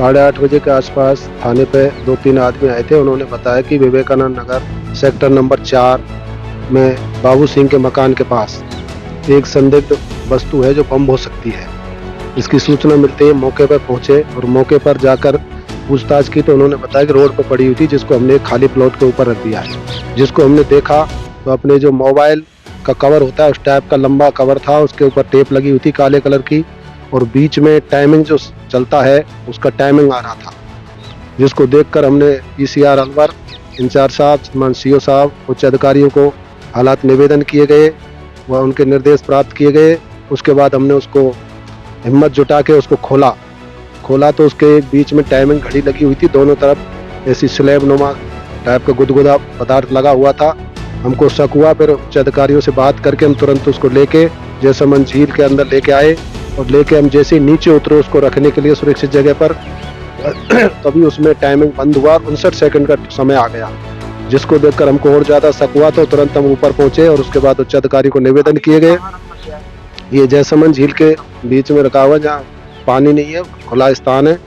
8:30 बजे के आसपास थाने पे 2-3 आदमी आए थे। उन्होंने बताया कि विवेकानंद नगर सेक्टर नंबर 4 में बाबू सिंह के मकान के पास एक संदिग्ध वस्तु है जो बम हो सकती है। इसकी सूचना मिलते ही मौके पर पहुंचे और मौके पर जाकर पूछताछ की तो उन्होंने बताया कि रोड पर पड़ी हुई थी, जिसको हमने एक खाली प्लॉट के ऊपर रख दिया है। जिसको हमने देखा तो अपने जो मोबाइल का कवर होता है उस टाइप का लंबा कवर था, उसके ऊपर टेप लगी हुई थी काले कलर की, और बीच में टाइमिंग जो चलता है उसका टाइमिंग आ रहा था। जिसको देखकर हमने पीसीआर अलवर इंचार्ज साहब, श्रीमान सीओ साहब, उच्च अधिकारियों को हालात निवेदन किए गए व उनके निर्देश प्राप्त किए गए। उसके बाद हमने उसको हिम्मत जुटा के उसको खोला तो उसके बीच में टाइमिंग घड़ी लगी हुई थी। दोनों तरफ ऐसी स्लैब नुमा टाइप का गुदगुदा पदार्थ लगा हुआ था। हमको शक हुआ, फिर उच्च अधिकारियों से बात करके हम तुरंत उसको लेके जैसमंद झील के अंदर लेके आए और लेके हम जैसे ही नीचे उतरे उसको रखने के लिए सुरक्षित जगह पर, तभी उसमें टाइमिंग बंद हुआ और 59 सेकंड का समय आ गया। जिसको देखकर हमको और ज्यादा शक हुआ तो तुरंत हम ऊपर पहुंचे और उसके बाद उच्च अधिकारी को निवेदन किए गए। ये जैसमंद झील के बीच में रखा हुआ, जहाँ पानी नहीं है, खुला स्थान है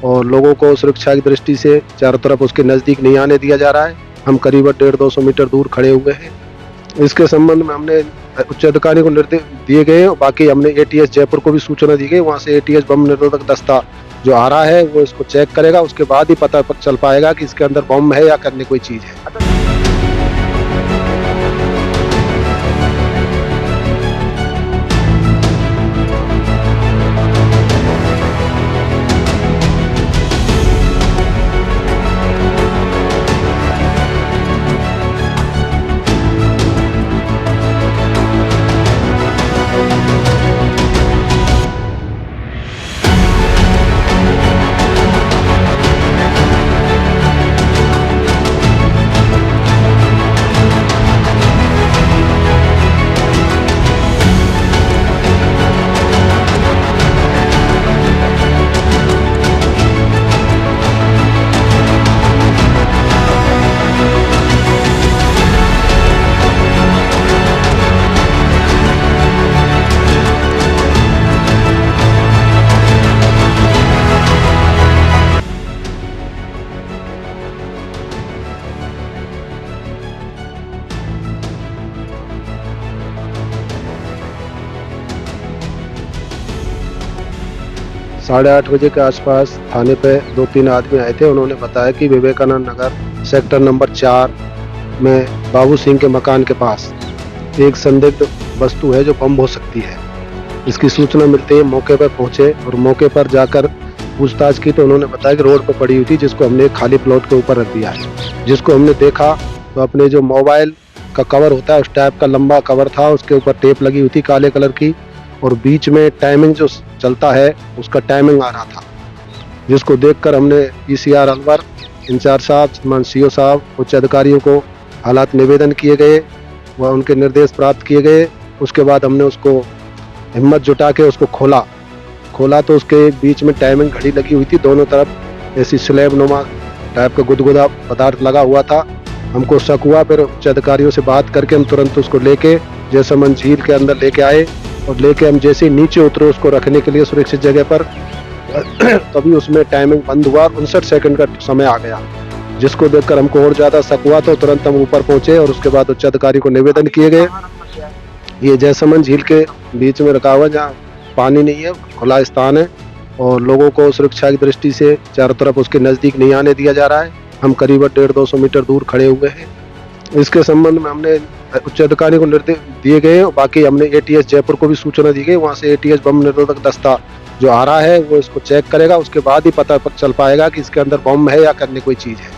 और लोगों को सुरक्षा की दृष्टि से चारों तरफ उसके नजदीक नहीं आने दिया जा रहा है। हम करीब 150-200 मीटर दूर खड़े हुए हैं। इसके संबंध में हमने उच्च अधिकारी को निर्देश दिए गए और बाकी हमने एटीएस जयपुर को भी सूचना दी गई। वहाँ से एटीएस बम निरोधक दस्ता जो आ रहा है वो इसको चेक करेगा, उसके बाद ही पता चल पाएगा कि इसके अंदर बम है या अन्य कोई चीज है। 8:30 बजे के आसपास थाने पे 2-3 आदमी आए थे। उन्होंने बताया कि विवेकानंद नगर सेक्टर नंबर 4 में बाबू सिंह के मकान के पास एक संदिग्ध वस्तु है जो बम हो सकती है। इसकी सूचना मिलते ही मौके पर पहुंचे और मौके पर जाकर पूछताछ की तो उन्होंने बताया कि रोड पर पड़ी हुई थी, जिसको हमने एक खाली प्लॉट के ऊपर रख दिया है। जिसको हमने देखा तो अपने जो मोबाइल का कवर होता है उस टाइप का लंबा कवर था, उसके ऊपर टेप लगी हुई थी काले कलर की, और बीच में टाइमिंग जो चलता है उसका टाइमिंग आ रहा था। जिसको देखकर हमने पीसीआर अलवर इंचार्ज साहब, श्रीमान सीओ साहब, उच्च अधिकारियों को हालात निवेदन किए गए व उनके निर्देश प्राप्त किए गए। उसके बाद हमने उसको हिम्मत जुटा के उसको खोला तो उसके बीच में टाइमिंग घड़ी लगी हुई थी। दोनों तरफ ऐसी स्लैब नुमा टाइप का गुदगुदा पदार्थ लगा हुआ था। हमको शक हुआ, फिर उच्च अधिकारियों से बात करके हम तुरंत उसको लेके जैसमंद झील के अंदर लेके आए और लेके हम जैसे ही नीचे उतरे उसको रखने के लिए सुरक्षित जगह पर, तभी उसमें टाइमिंग बंद हुआ और 59 सेकंड का समय आ गया। जिसको देखकर हमको और ज्यादा शक हुआ तो तुरंत हम ऊपर पहुंचे और उसके बाद उच्च अधिकारी को निवेदन किए गए। ये जैसमंद झील के बीच में रखा हुआ, जहाँ पानी नहीं है, खुला स्थान है और लोगों को सुरक्षा की दृष्टि से चारों तरफ उसके नजदीक नहीं आने दिया जा रहा है। हम करीब 150-200 मीटर दूर खड़े हुए हैं। इसके संबंध में हमने उच्च अधिकारी को निर्देश दिए गए और बाकी हमने एटीएस जयपुर को भी सूचना दी गई। वहाँ से एटीएस बम निरोधक दस्ता जो आ रहा है वो इसको चेक करेगा, उसके बाद ही पता चल पाएगा कि इसके अंदर बम है या अन्य कोई चीज है।